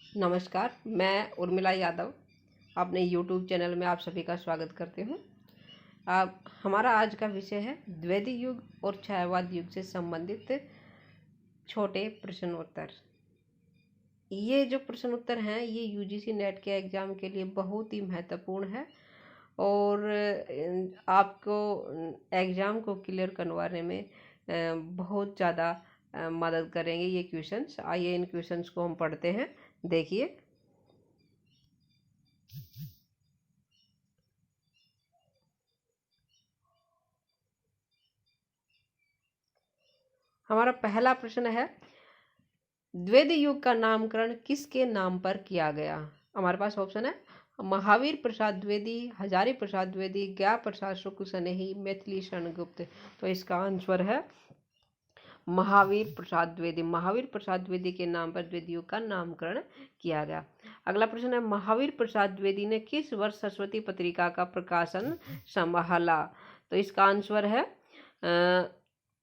नमस्कार, मैं उर्मिला यादव अपने YouTube चैनल में आप सभी का स्वागत करती हूँ। अब हमारा आज का विषय है द्वैधी युग और छायावाद युग से संबंधित छोटे प्रश्नोत्तर। ये जो प्रश्नोत्तर हैं ये UGC नेट के एग्ज़ाम के लिए बहुत ही महत्वपूर्ण है और आपको एग्ज़ाम को क्लियर करवाने में बहुत ज़्यादा मदद करेंगे ये क्वेश्चंस। आइए इन क्वेश्चंस को हम पढ़ते हैं। देखिए, हमारा पहला प्रश्न है, द्वैध युग का नामकरण किसके नाम पर किया गया? हमारे पास ऑप्शन है महावीर प्रसाद द्विवेदी, हजारी प्रसाद द्विवेदी, ज्ञा प्रसाद शुक्ल सनेही, मैथिली शरण गुप्त। तो इसका आंसर है महावीर प्रसाद द्विवेदी। महावीर प्रसाद द्विवेदी के नाम पर द्वैध युग का नामकरण किया गया। अगला प्रश्न है, महावीर प्रसाद द्विवेदी ने किस वर्ष सरस्वती पत्रिका का प्रकाशन संभाला? तो इसका आंसर है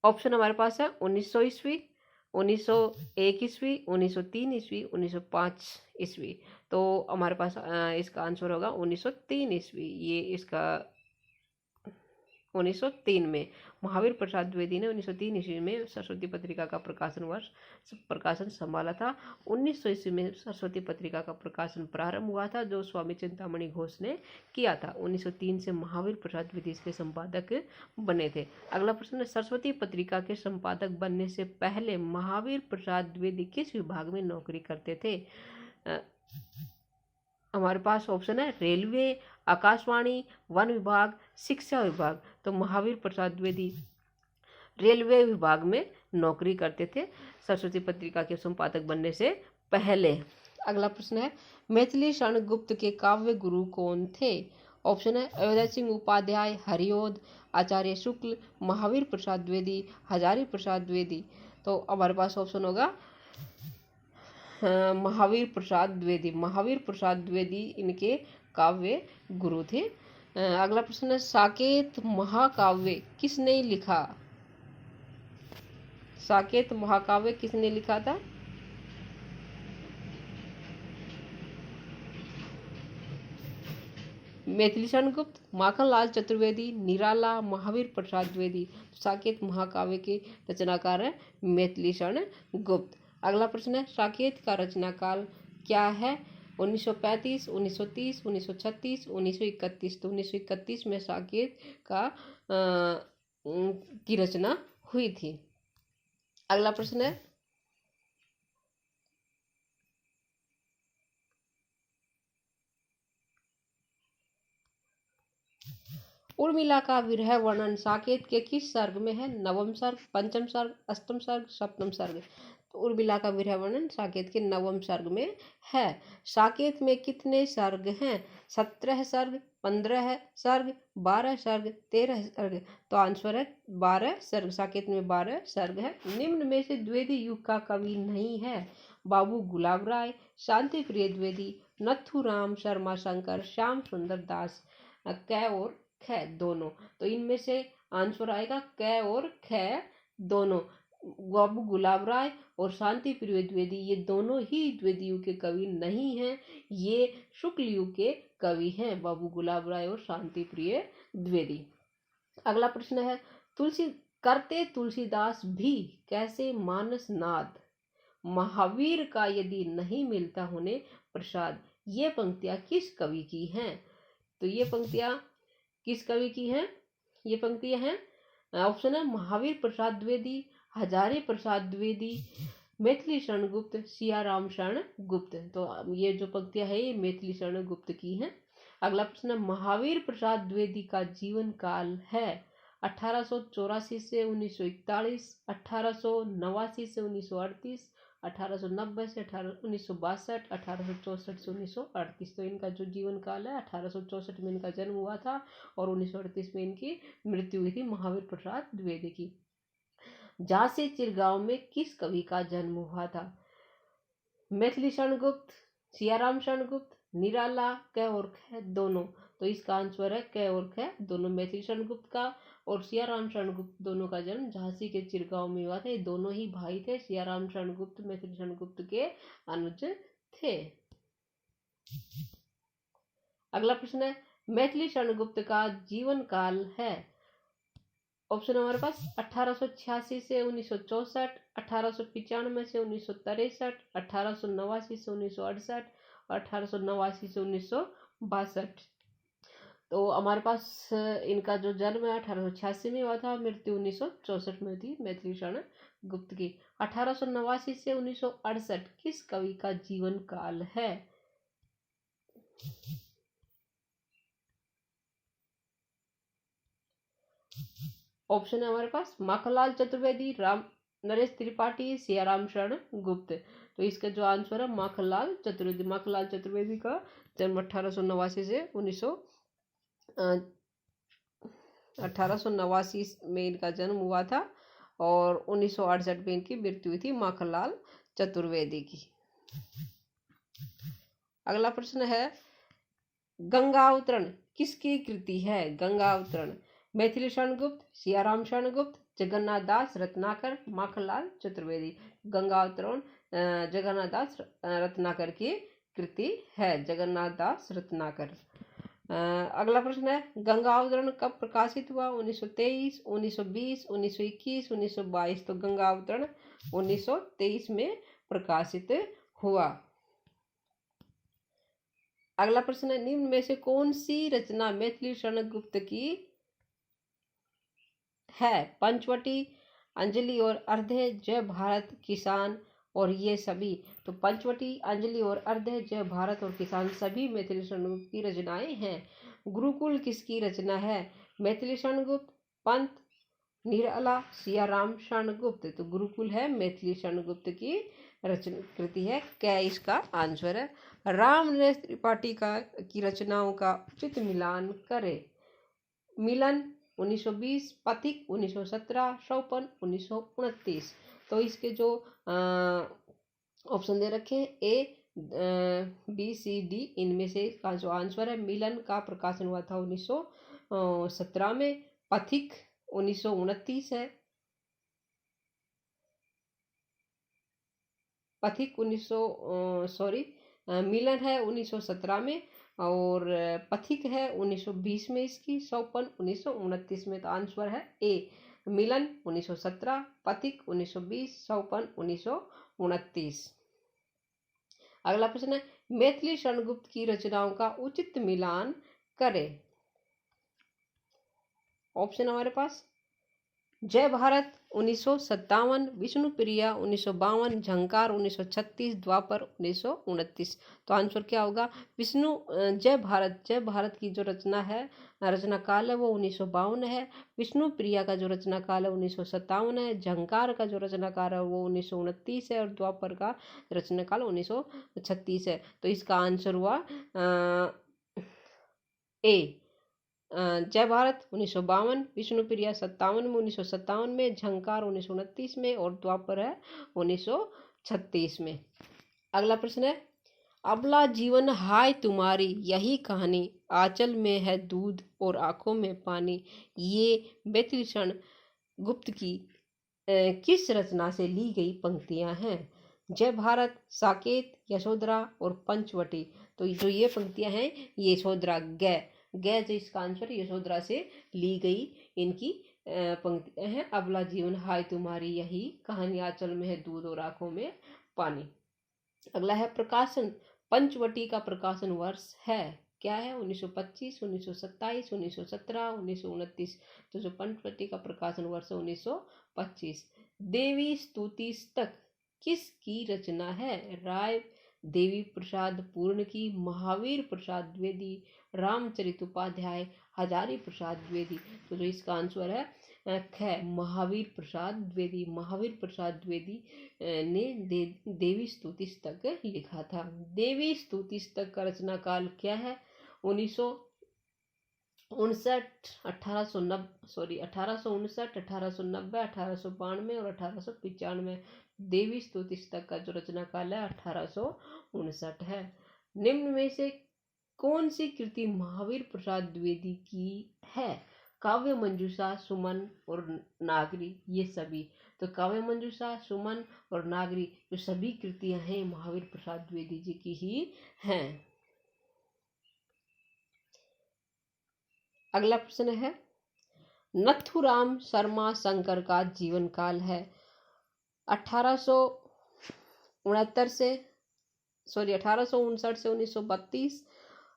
ऑप्शन हमारे पास है 1900 ईस्वी, 1901 ईस्वी, 1903 ईस्वी, 1905 ईस्वी। तो हमारे पास इसका आंसर होगा 1903 ईस्वी। ये इसका 1903 में महावीर प्रसाद द्विवेदी ने 1903 ईस्वी में सरस्वती पत्रिका का प्रकाशन संभाला था। 1900 ईस्वी में सरस्वती पत्रिका का प्रकाशन प्रारंभ हुआ था जो स्वामी चिंतामणि घोष ने किया था। 1903 से महावीर प्रसाद द्विवेदी इसके संपादक बने थे। अगला प्रश्न है, सरस्वती पत्रिका के संपादक बनने से पहले महावीर प्रसाद द्विवेदी किस विभाग में नौकरी करते थे? हमारे पास ऑप्शन है रेलवे, आकाशवाणी, वन विभाग, शिक्षा विभाग। तो महावीर प्रसाद द्विवेदी रेलवे विभाग में नौकरी करते थे सरस्वती पत्रिका के संपादक बनने से पहले। अगला प्रश्न है, मैथिली शरण गुप्त के काव्य गुरु कौन थे? ऑप्शन है अयोध्या सिंह उपाध्याय, हरिओद, आचार्य शुक्ल, महावीर प्रसाद द्विवेदी, हजारी प्रसाद द्विवेदी। तो हमारे पास ऑप्शन होगा महावीर प्रसाद द्विवेदी। महावीर प्रसाद द्विवेदी इनके काव्य गुरु थे। अगला प्रश्न है, साकेत महाकाव्य किसने लिखा? साकेत महाकाव्य किसने लिखा था? मैथिली शरण गुप्त, माखनलाल चतुर्वेदी, निराला, महावीर प्रसाद द्विवेदी। साकेत महाकाव्य के रचनाकार है मैथिली शरण गुप्त। अगला प्रश्न है, साकेत का रचना काल क्या है? 1935, 1930, 1936, 1931। तो 1931 में साकेत का की रचना हुई थी। अगला प्रश्न है, उर्मिला का विरह वर्णन साकेत के किस सर्ग में है? नवम सर्ग, पंचम सर्ग, अष्टम सर्ग, सप्तम सर्ग। तो उर्मिला का विरह वर्णन साकेत के नवम सर्ग में है। साकेत में कितने सर्ग हैं? 17 सर्ग, 15 सर्ग, 12 सर्ग, 13 सर्ग। तो आंसर है 12 सर्ग। साकेत में 12 सर्ग है। निम्न में से द्विवेदी युग का कवि नहीं है? बाबू गुलाब राय, शांति प्रिय द्विवेदी, नथुराम शर्मा शंकर, श्याम सुंदर दास। क और ख दोनों। तो इनमें से आंसर आएगा क और ख दोनों। बाबू गुलाब राय और शांति प्रिय द्विवेदी ये दोनों ही द्विवेदी युग के कवि नहीं हैं, ये शुक्ल युग के कवि हैं, बाबू गुलाब राय और शांति प्रिय द्विवेदी। अगला प्रश्न है, तुलसीदास भी कैसे मानस नाद, महावीर का यदि नहीं मिलता होने प्रसाद। ये पंक्तियां किस कवि की हैं? तो ये पंक्तियां किस कवि की हैं? ये पंक्तियां हैं, ऑप्शन है महावीर प्रसाद द्विवेदी, हजारी प्रसाद द्विवेदी, मैथिली शरण गुप्त, सियाराम शरण गुप्त। तो ये जो पंक्तियां है ये मैथिली शरण गुप्त की हैं। अगला प्रश्न है, महावीर प्रसाद द्विवेदी का जीवन काल है 1884 से 1941, 1889 से 1938, 1890 से 1962, 1864 से 1938। तो इनका जो जीवन काल है 1864 में इनका जन्म हुआ था और 1938 में इनकी मृत्यु हुई थी महावीर प्रसाद द्विवेदी की। झांसी चिरगांव में किस कवि का जन्म हुआ था? मैथिली शरण गुप्त, सियाराम शरण गुप्त, निराला, क और ख दोनों। तो इसका आंसर है क और ख दोनों। मैथिली शरण गुप्त का और सियाराम शरण गुप्त दोनों का जन्म झांसी के चिरगांव में हुआ था। ये दोनों ही भाई थे। सियाराम शरण गुप्त मैथिली शरण गुप्त के अनुज थे। अगला प्रश्न है, मैथिली शरण गुप्त का जीवन काल है। ऑप्शन हमारे पास 1886 से 1964, 1895 से 1963, 1889 से 1968 और 1889 से 1962। तो हमारे पास इनका जो जन्म है 1886 में हुआ था, मृत्यु 1964 में थी मैथिली शरण गुप्त की। 1889 से 1968 किस कवि का जीवन काल है? ऑप्शन है हमारे पास माखनलाल चतुर्वेदी, राम नरेश त्रिपाठी, सियाराम शरण गुप्त। तो इसका जो आंसर है माखनलाल चतुर्वेदी। माखनलाल चतुर्वेदी का जन्म 1889 से 1889 में इनका जन्म हुआ था और 1968 में इनकी मृत्यु हुई थी माखनलाल चतुर्वेदी की। अगला प्रश्न है, गंगा अवतरण किसकी कृति है? गंगा अवतरण मैथिली शरण गुप्त, सियाराम शरण गुप्त, जगन्नाथ दास रत्नाकर, माखनलाल चतुर्वेदी। गंगा अवतरण जगन्नाथ दास रत्नाकर की कृति है। जगन्नाथ दास रत्नाकर। अगला प्रश्न है, गंगा अवतरण कब प्रकाशित हुआ? 1923, 1920, 1921, 1922। तो गंगा अवतरण 1923 में प्रकाशित हुआ। अगला प्रश्न है, निम्न में से कौन सी रचना मैथिली शरण गुप्त की है? पंचवटी, अंजलि और अर्ध्य, जय भारत, किसान और ये सभी। तो पंचवटी, अंजलि और अर्ध्य, जय भारत और किसान सभी मैथिली शरण गुप्त की रचनाएं हैं। गुरुकुल किसकी रचना है? मैथिली शरण गुप्त, पंत, निराला, सियाराम शरण गुप्त। तो गुरुकुल है मैथिली शरण गुप्त की रचना कृति है। क्या इसका आंसर है? राम नरेश त्रिपाठी की रचनाओं का उचित मिलान करें। मिलन 1920, पथिक 1917, शौपन 1929। तो इसके जो ऑप्शन दे रखे हैं ए, बी, सी, डी, इनमें से इसका जो आंसर है, मिलन का प्रकाशन हुआ था 1917 में, पथिक 1929 है, पथिक मिलन है 1917 में और पथिक है 1920 में इसकी, शौपन 1929 में। तो आंसर है ए, मिलन 1917, पथिक 1920, शौपन 1929। अगला प्रश्न है, मैथिली शरण गुप्त की रचनाओं का उचित मिलान करें। ऑप्शन हमारे पास जय भारत 1957, विष्णुप्रिया 1952, झंकार 1936, द्वापर 1929। तो आंसर क्या होगा? जय भारत की जो रचना है, रचना काल है वो 1952 है। विष्णुप्रिया का जो रचना काल है 1957 है। झंकार का जो रचना काल है वो 1929 है और द्वापर का रचना काल 1936 है। तो इसका आंसर हुआ ए, जय भारत 1952, विष्णुप्रिया 57 में, 1957 में, झंकार 1929 में और द्वापर है 1936 में। अगला प्रश्न है, अबला जीवन हाय तुम्हारी यही कहानी, आंचल में है दूध और आंखों में पानी। ये मैथिली शरण गुप्त की किस रचना से ली गई पंक्तियां हैं? जय भारत, साकेत, यशोधरा और पंचवटी। तो जो ये पंक्तियां हैं ये यशोधरा गै जो इसका आंसर यशोधरा से ली गई इनकी पंक्तियां हैं। अबला जीवन हाय तुम्हारी यही कहानी, आंचल में है दूध और आंखों में पानी। अगला है प्रकाशन, पंचवटी का प्रकाशन वर्ष है क्या है? 1925, 1927, 1917, 1929। तो जो पंचवटी का प्रकाशन वर्ष है 1925। देवी स्तुति स्तक किसकी रचना है? राय देवी प्रसाद पूर्ण की, महावीर प्रसाद द्विवेदी, रामचरित उपाध्याय, हजारी प्रसाद द्विवेदी। तो जो इसका आंसर है ख, महावीर प्रसाद द्विवेदी। महावीर प्रसाद द्विवेदी ने देवी स्तुति स्तक लिखा था। देवी स्तुति स्तक का रचना काल क्या है? 1959, 1890, 1890, 1892 और 1895। देवी स्तुति स्तक का जो रचना काल है 1859 है। निम्न में से कौन सी कृति महावीर प्रसाद द्विवेदी की है? काव्य मंजूषा, सुमन और नागरी, ये सभी। तो काव्य मंजूषा, सुमन और नागरी जो सभी कृतियां हैं महावीर प्रसाद द्विवेदी जी की ही हैं। अगला प्रश्न है, नथुराम शर्मा शंकर का जीवन काल है 1859 से 1932,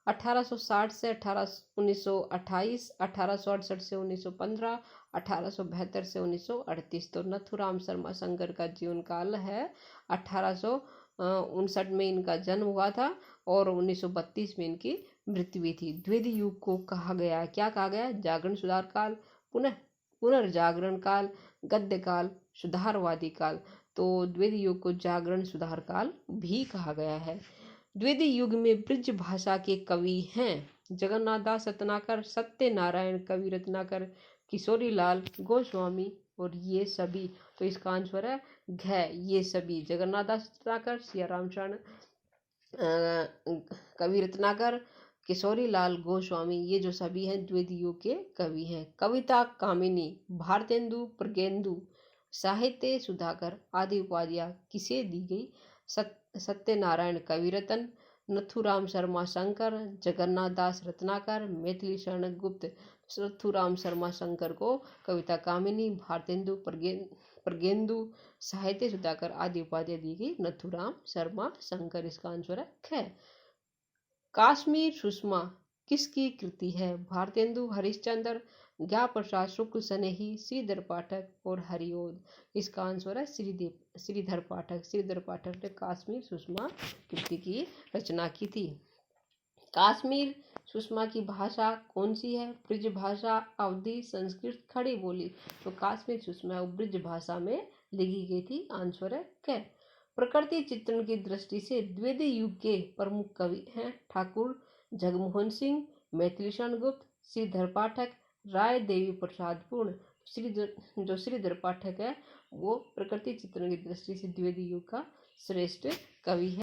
1860 से 1928, 1868 से 1915, 1872 से 1938। तो नथुराम शर्मा शंकर का जीवन काल है 1859 में इनका जन्म हुआ था और 1932 में इनकी मृत्यु हुई थी। द्विवेदी युग को कहा गया, क्या कहा गया? जागरण सुधार काल, पुनर्जागरण काल, गद्य काल, सुधारवादी काल। तो द्विवेदी युग को जागरण सुधार काल भी कहा गया है। द्विवेदी युग में ब्रज भाषा के कवि हैं जगन्नाथ दास रत्नाकर, सत्यनारायण कवि रत्नाकर, किशोरी लाल गोस्वामी और ये सभी। तो इसका आंसर है घ, ये सभी। जगन्नाथ दास रत्नाकर, सिया राम शरण कवि रत्नाकर, किशोरी लाल गोस्वामी, ये जो सभी हैं द्विवेदी युग के कवि हैं। कविता कामिनी, भारतेंदु, प्रगेंदु, साहित्य सुधाकर आदि उपाधियां किसे दी गई? सत्यनारायण कविरत्न, नथुराम शर्मा शंकर, जगन्नाथ दास रत्नाकर, मैथिली शरण गुप्त। नथुराम शर्मा शंकर को कविता कामिनी, भारतेंदु, प्रगेंदु, साहित्य सुधाकर आदि उपाधियां दी गई नथुराम शर्मा शंकर। इसका आंसर है ख। काश्मीर सुषमा किसकी कृति है? भारतेंदु हरिश्चंद्र, ज्ञा प्रसाद शुक्ल स्नेही, श्रीधर पाठक और हरिओद। इसका आंसर है श्रीधर पाठक। श्रीधर पाठक ने काश्मीर सुषमा कृति की रचना की थी। काश्मीर सुषमा की भाषा कौन सी है? ब्रज भाषा, अवधी, संस्कृत, खड़ी बोली। तो काश्मीर सुषमा ब्रज भाषा में लिखी गई थी। आंसर है क। प्रकृति चित्रण की दृष्टि से द्विवेदी युग के प्रमुख कवि हैं ठाकुर जगमोहन सिंह, मैथिली शरण गुप्त, श्रीधर पाठक, राय देवी प्रसाद पूर्ण। श्रीधर पाठक है वो प्रकृति चित्रण की दृष्टि से द्विवेदी युग का श्रेष्ठ कवि है।